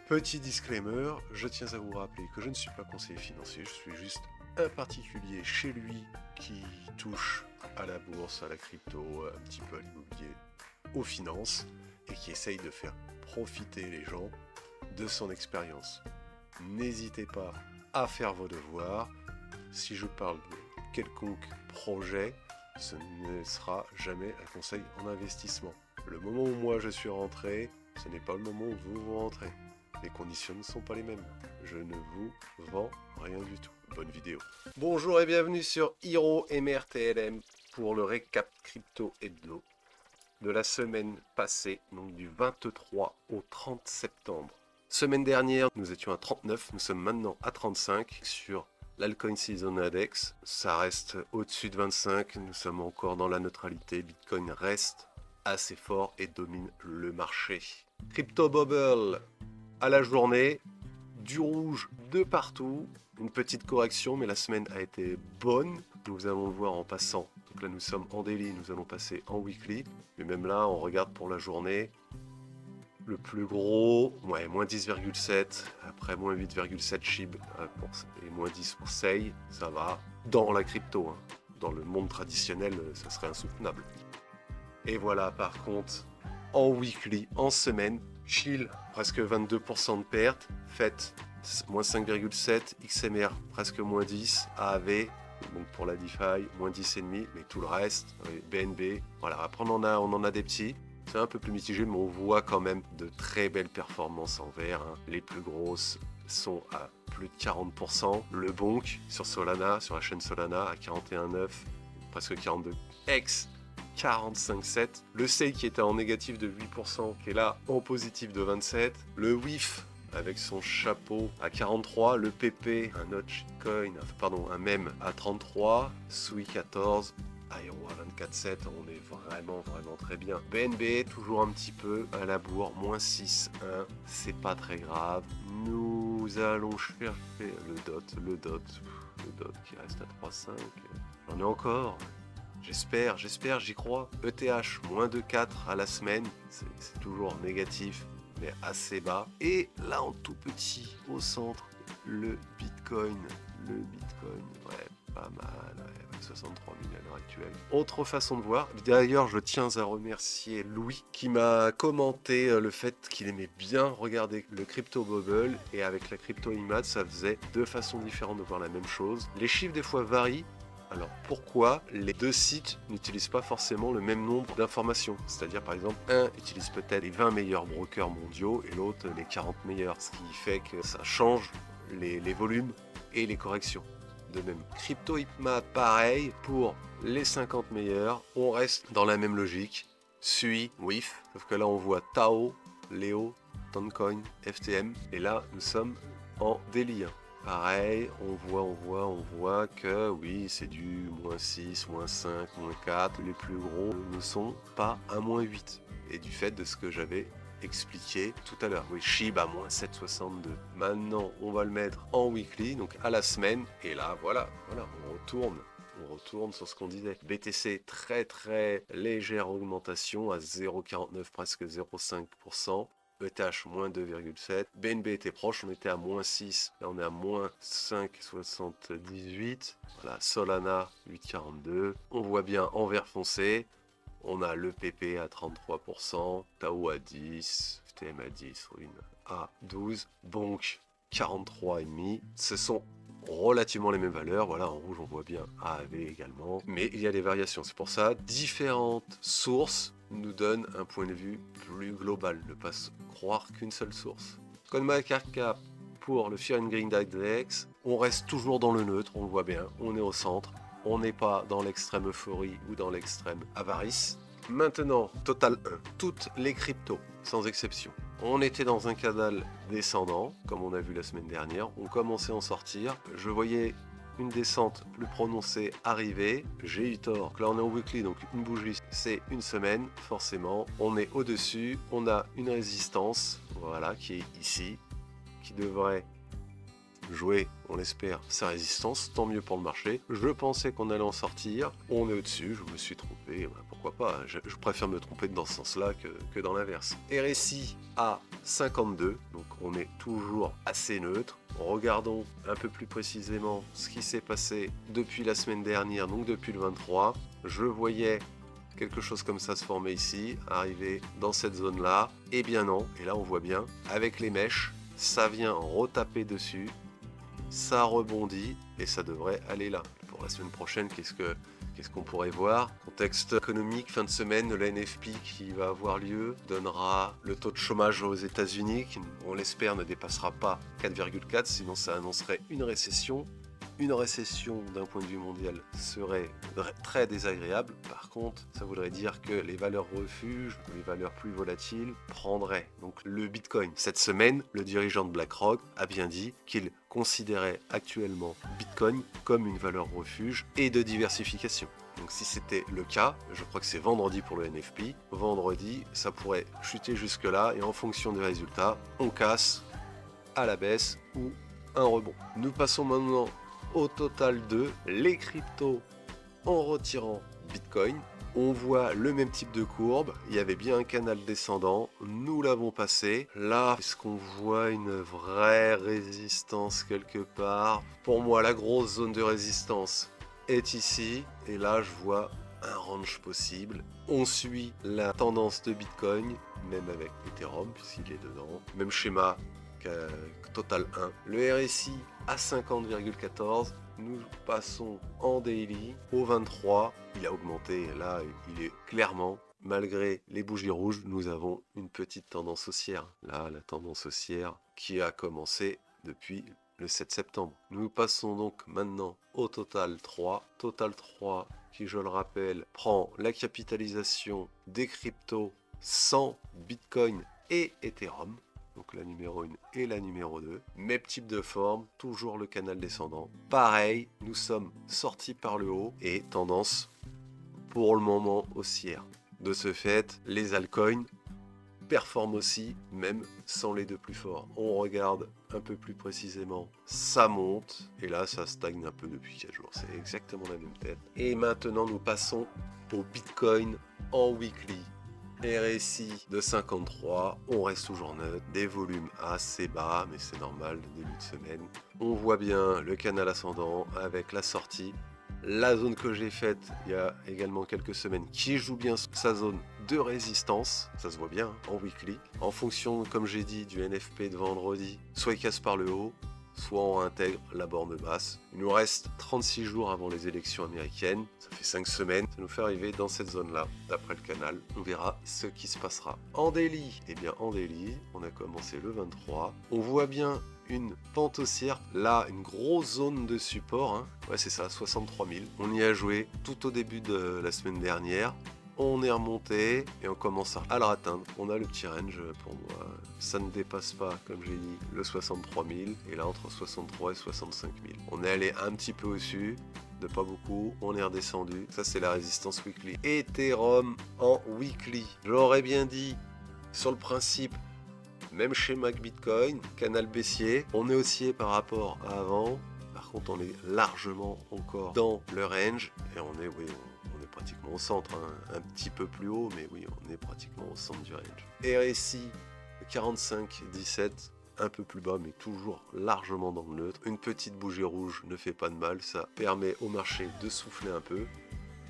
Petit disclaimer, je tiens à vous rappeler que je ne suis pas conseiller financier, je suis juste un particulier chez lui qui touche à la bourse, à la crypto, un petit peu à l'immobilier, aux finances, et qui essaye de faire profiter les gens de son expérience. N'hésitez pas à faire vos devoirs. Si je parle de quelconque projet, ce ne sera jamais un conseil en investissement. Le moment où moi je suis rentré, ce n'est pas le moment où vous rentrez. Les conditions ne sont pas les mêmes. Je ne vous vends rien du tout. Bonne vidéo. Bonjour et bienvenue sur Hiro MRTLM pour le récap crypto hebdo de la semaine passée, donc du 23 au 30 septembre. Semaine dernière, nous étions à 39, nous sommes maintenant à 35 sur l'Altcoin Season Index. Ça reste au-dessus de 25, nous sommes encore dans la neutralité. Bitcoin reste assez fort et domine le marché. Crypto Bubble à la journée, du rouge de partout, une petite correction, mais la semaine a été bonne. Nous allons le voir en passant. Donc là, nous sommes en daily, nous allons passer en weekly. Mais même là, on regarde pour la journée. Le plus gros, ouais, moins 10,7, après moins 8,7 SHIB et moins 10 pour SEI, ça va dans la crypto. Hein. Dans le monde traditionnel, ça serait insoutenable. Et voilà, par contre, en weekly, en semaine, Chill, presque 22% de perte, FET, moins 5,7, XMR, presque moins 10, AAV, donc pour la DeFi, moins 10,5, mais tout le reste, BNB, voilà, après on en a des petits, c'est un peu plus mitigé, mais on voit quand même de très belles performances en vert, hein. Les plus grosses sont à plus de 40%, le Bonk sur Solana, sur la chaîne Solana, à 41,9, presque 42, X, 45,7. Le SEI qui était en négatif de 8%, qui est là en positif de 27. Le WIF avec son chapeau à 43. Le PP, un autre shitcoin, pardon, un meme à 33. Sui 14. Aero à 24,7. On est vraiment très bien. BNB, toujours un petit peu à la bourre, moins 6,1. C'est pas très grave. Nous allons chercher le DOT qui reste à 3,5. J'en ai encore. J'espère, j'y crois. ETH, moins de 4 à la semaine, c'est toujours négatif, mais assez bas. Et là, en tout petit, au centre, le Bitcoin, ouais, pas mal, ouais, 63 000 à l'heure actuelle. Autre façon de voir, d'ailleurs, je tiens à remercier Louis, qui m'a commenté le fait qu'il aimait bien regarder le Crypto Bubble, et avec la Crypto Imad, ça faisait deux façons différentes de voir la même chose. Les chiffres, des fois, varient. Alors pourquoi les deux sites n'utilisent pas forcément le même nombre d'informations? C'est-à-dire par exemple, un utilise peut-être les 20 meilleurs brokers mondiaux et l'autre les 40 meilleurs, ce qui fait que ça change les volumes et les corrections. De même, CryptoIpma, pareil, pour les 50 meilleurs, on reste dans la même logique, Sui, WIF, sauf que là on voit Tao, Leo, Toncoin, FTM, et là nous sommes en délire. Pareil, on voit que oui, c'est du moins 6, moins 5, moins 4. Les plus gros ne sont pas à moins 8. Et du fait de ce que j'avais expliqué tout à l'heure. Oui, SHIB à moins 7,62. Maintenant, on va le mettre en weekly, donc à la semaine. Et là, voilà, on retourne sur ce qu'on disait. BTC, très légère augmentation à 0,49, presque 0,5%. ETH, moins 2,7. BNB était proche, on était à moins 6. Là, on est à moins 5,78. Voilà, Solana, 8,42. On voit bien en vert foncé. On a le PP à 33%. Tao à 10. FTM à 10. Ruin à 12. Bonk, 43,5. Ce sont relativement les mêmes valeurs. Voilà, en rouge, on voit bien AAV également. Mais il y a des variations. C'est pour ça, différentes sources nous donne un point de vue plus global, ne pas croire qu'une seule source. CoinMarketCap pour le Fear and Greed Index, on reste toujours dans le neutre, on le voit bien, on est au centre, on n'est pas dans l'extrême euphorie ou dans l'extrême avarice. Maintenant, Total 1, toutes les cryptos, sans exception. On était dans un canal descendant, comme on a vu la semaine dernière, on commençait à en sortir, je voyais une descente plus prononcée arriver, j'ai eu tort. Donc là on est en weekly, donc une bougie c'est une semaine, forcément. On est au-dessus, on a une résistance, voilà, qui est ici, qui devrait jouer, on l'espère, sa résistance, tant mieux pour le marché. Je pensais qu'on allait en sortir, on est au-dessus, je me suis trompé, pourquoi pas, je préfère me tromper dans ce sens-là que dans l'inverse. RSI à 52, donc on est toujours assez neutre. Regardons un peu plus précisément ce qui s'est passé depuis la semaine dernière, donc depuis le 23. Je voyais quelque chose comme ça se former ici, arriver dans cette zone-là, et bien non, et là on voit bien, avec les mèches, ça vient retaper dessus, ça rebondit, et ça devrait aller là. Pour la semaine prochaine, qu'est-ce qu'on pourrait voir? Contexte économique, fin de semaine, le NFP qui va avoir lieu donnera le taux de chômage aux États-Unis, qui on l'espère ne dépassera pas 4,4, sinon ça annoncerait une récession. Une récession d'un point de vue mondial serait très désagréable. Par contre, ça voudrait dire que les valeurs refuges, les valeurs plus volatiles, prendraient. Donc le Bitcoin. Cette semaine, le dirigeant de BlackRock a bien dit qu'il considérait actuellement Bitcoin comme une valeur refuge et de diversification. Donc si c'était le cas, je crois que c'est vendredi pour le NFP, vendredi, ça pourrait chuter jusque-là et en fonction des résultats, on casse à la baisse ou un rebond. Nous passons maintenant au total de les cryptos en retirant Bitcoin. On voit le même type de courbe, il y avait bien un canal descendant, nous l'avons passé. Là, est-ce qu'on voit une vraie résistance quelque part? Pour moi, la grosse zone de résistance est ici, et là je vois un range possible. On suit la tendance de Bitcoin, même avec Ethereum, puisqu'il est dedans. Même schéma Total 1. Le RSI à 50,14. Nous passons en daily au 23. Il a augmenté. Là, il est clairement, malgré les bougies rouges, nous avons une petite tendance haussière. Là, la tendance haussière qui a commencé depuis le 7 septembre. Nous passons donc maintenant au Total 3. Total 3 qui, je le rappelle, prend la capitalisation des cryptos sans Bitcoin et Ethereum. Donc la numéro 1 et la numéro 2. Même type de forme, toujours le canal descendant. Pareil, nous sommes sortis par le haut et tendance pour le moment haussière. De ce fait, les altcoins performent aussi, même sans les deux plus forts. On regarde un peu plus précisément, ça monte, et là ça stagne un peu depuis 4 jours. C'est exactement la même tête. Et maintenant nous passons au Bitcoin en weekly. RSI de 53, on reste toujours neutre, des volumes assez bas, mais c'est normal, le début de semaine. On voit bien le canal ascendant avec la sortie. La zone que j'ai faite il y a également quelques semaines qui joue bien sa zone de résistance, ça se voit bien en weekly. En fonction, comme j'ai dit, du NFP de vendredi, soit il casse par le haut, soit on intègre la borne basse. Il nous reste 36 jours avant les élections américaines, ça fait 5 semaines, ça nous fait arriver dans cette zone-là, d'après le canal. On verra ce qui se passera. En daily, eh bien en daily, on a commencé le 23, on voit bien une pente haussière, là une grosse zone de support, hein. Ouais c'est ça, 63 000. On y a joué tout au début de la semaine dernière. On est remonté et on commence à le atteindre. On a le petit range pour moi. Ça ne dépasse pas, comme j'ai dit, le 63 000. Et là, entre 63 et 65 000. On est allé un petit peu au-dessus, de pas beaucoup. On est redescendu. Ça, c'est la résistance weekly. Ethereum en weekly. J'aurais bien dit, sur le principe, même schéma que Bitcoin, canal baissier. On est haussier par rapport à avant. Par contre, on est largement encore dans le range. Et on est, oui, on est pratiquement au centre, hein. Un petit peu plus haut, mais oui, on est pratiquement au centre du range. RSI 45,17, un peu plus bas, mais toujours largement dans le neutre. Une petite bougie rouge ne fait pas de mal, ça permet au marché de souffler un peu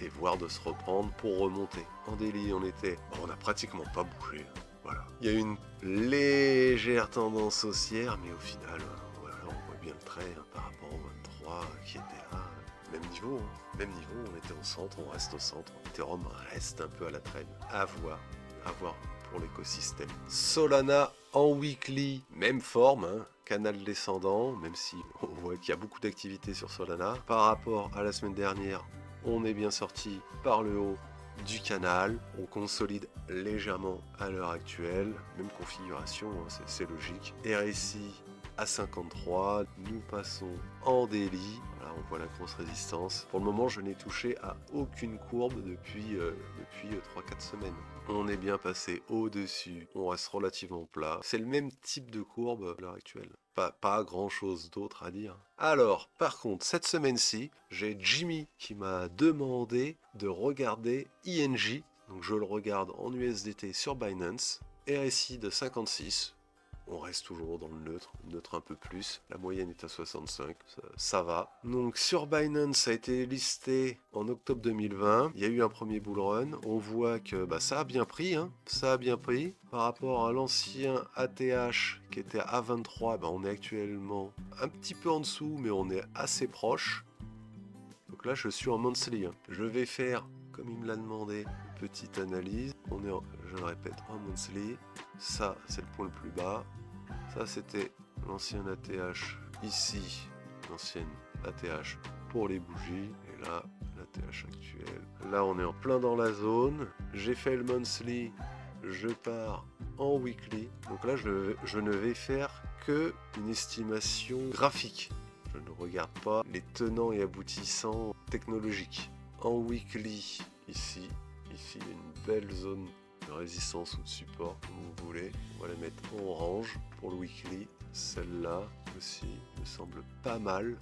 et voire de se reprendre pour remonter. En daily, on n'a pratiquement pas bougé. Voilà. Il y a une légère tendance haussière, mais au final, voilà, on voit bien le trait hein, par rapport au 23 qui était là. Même niveau, hein. Même niveau, on était au centre, on reste au centre. Ethereum reste un peu à la traîne. À voir pour l'écosystème. Solana en weekly, même forme, hein. Canal descendant, même si on voit qu'il y a beaucoup d'activité sur Solana. Par rapport à la semaine dernière, on est bien sorti par le haut du canal. On consolide légèrement à l'heure actuelle. Même configuration, hein, c'est logique. RSI à 53. Nous passons en daily. Voilà, on voit la grosse résistance. Pour le moment, je n'ai touché à aucune courbe depuis 3-4 semaines. On est bien passé au-dessus. On reste relativement plat. C'est le même type de courbe à l'heure actuelle. Pas grand chose d'autre à dire. Alors, par contre, cette semaine-ci, j'ai Jimmy qui m'a demandé de regarder INJ. Donc je le regarde en USDT sur Binance. RSI de 56. On reste toujours dans le neutre un peu plus. La moyenne est à 65, ça va. Donc sur Binance, ça a été listé en octobre 2020. Il y a eu un premier bull run. On voit que ça a bien pris, hein. Ça a bien pris. Par rapport à l'ancien ATH qui était à 23, on est actuellement un petit peu en dessous, mais on est assez proche. Donc là, je suis en monthly. Hein. Je vais faire, comme il me l'a demandé, une petite analyse. On est, je le répète, en monthly. Ça, c'est le point le plus bas. Ça, c'était l'ancien ATH ici, l'ancienne ATH pour les bougies. Et là, l'ATH actuel. Là, on est en plein dans la zone. J'ai fait le monthly. Je pars en weekly. Donc là, je ne vais faire que une estimation graphique. Je ne regarde pas les tenants et aboutissants technologiques. En weekly, ici, il y a une belle zone de résistance ou de support, comme vous voulez. On va la mettre en orange pour le weekly. Celle-là aussi me semble pas mal.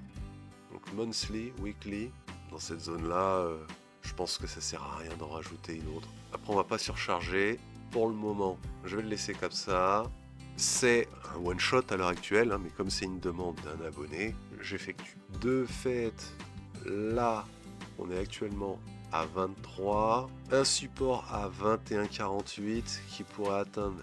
Donc monthly, weekly, dans cette zone-là, je pense que ça sert à rien d'en rajouter une autre. Après, on va pas surcharger. Pour le moment, je vais le laisser comme ça. C'est un one-shot à l'heure actuelle, hein, mais comme c'est une demande d'un abonné, j'effectue. De fait, là, on est actuellement à 23, un support à 21,48 qui pourrait atteindre,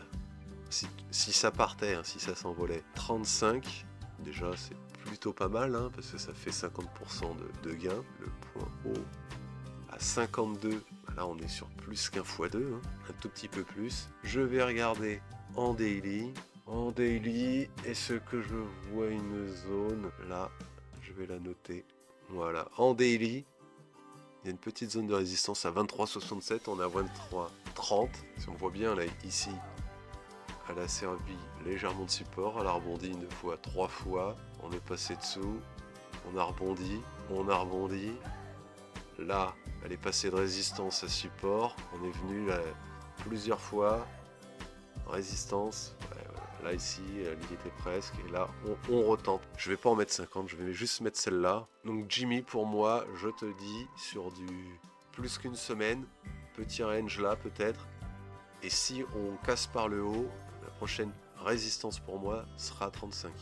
si ça partait, hein, si ça s'envolait, 35. Déjà, c'est plutôt pas mal, hein, parce que ça fait 50% de gain. Le point haut à 52, là on est sur plus qu'un x2, hein, un tout petit peu plus. Je vais regarder en daily. En daily, est-ce que je vois une zone? Là, je vais la noter. Voilà, en daily, il y a une petite zone de résistance à 23,67, on est à 23,30. Si on voit bien là, ici, elle a servi légèrement de support, elle a rebondi une fois, 3 fois, on est passé dessous, on a rebondi. Là, elle est passée de résistance à support, on est venu là, plusieurs fois, résistance, là ici, elle y était presque, et là on retente. Je vais pas en mettre 50, je vais juste mettre celle-là. Donc Jimmy, pour moi, je te dis, sur du plus qu'une semaine, petit range là peut-être, et si on casse par le haut, la prochaine résistance pour moi sera 35.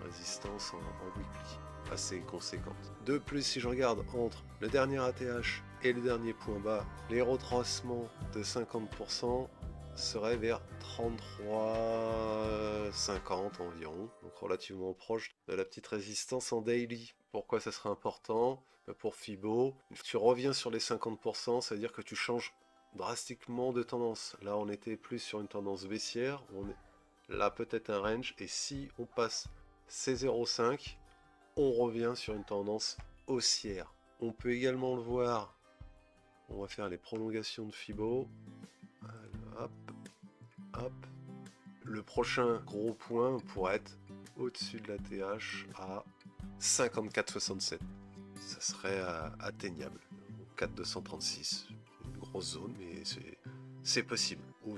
Résistance en weekly, assez conséquente. De plus, si je regarde entre le dernier ATH et le dernier point bas, les retracements de 50%, serait vers 33,50 environ, donc relativement proche de la petite résistance en daily. Pourquoi ça serait important? Pour Fibo, tu reviens sur les 50%, ça veut dire que tu changes drastiquement de tendance. Là, on était plus sur une tendance baissière, on est là peut-être un range, et si on passe ces 0,5, on revient sur une tendance haussière. On peut également le voir, on va faire les prolongations de Fibo. Hop, hop. Le prochain gros point pourrait être au-dessus de la TH à 54,67. Ça serait atteignable. 4,236. Une grosse zone, mais c'est possible au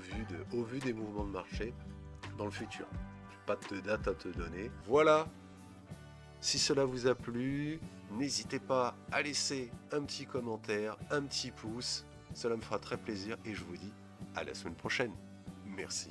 vu des mouvements de marché dans le futur. Pas de date à te donner. Voilà. Si cela vous a plu, n'hésitez pas à laisser un petit commentaire, un petit pouce. Cela me fera très plaisir et je vous dis à la semaine prochaine. Merci.